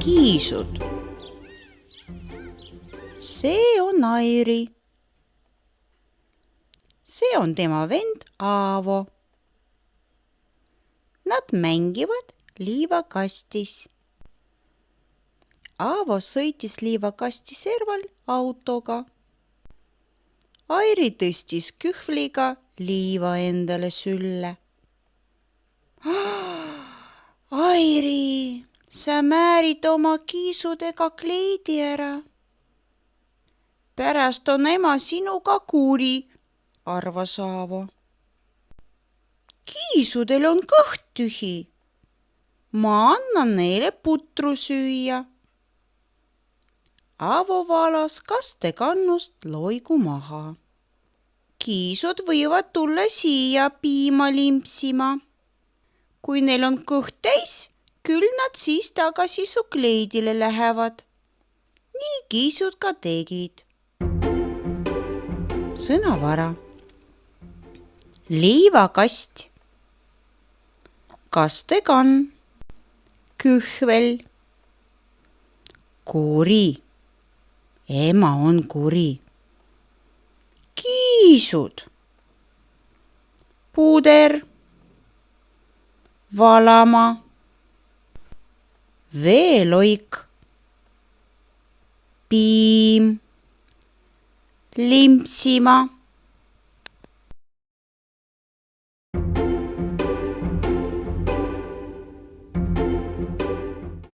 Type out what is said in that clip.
kiisud. See on Airi. See on tema vend Aavo. Nad mängivad liivakastis. Aavo sõitis liivakasti serval autoga. Airi tõstis kühvliga liiva endale sülle. Airi, sa määrid oma kiisudega kleidi ära. Pärast on ema sinuga kuri, arvas Aavo. Kiisudel on kõht tühi. Ma annan neile putru süüa. Aavo valas kastekannust loigu maha. Kiisud võivad tulla siia piima limpsima. Kui neil on kõht täis, küll nad siis tagasi su kleidile lähevad. Nii kiisud ka tegid. Sõnavara. Liivakast, kastekann, kühvel, kuri. Ema on kuri. Kiisud, puder, valama, veeloik, piim, limpsima.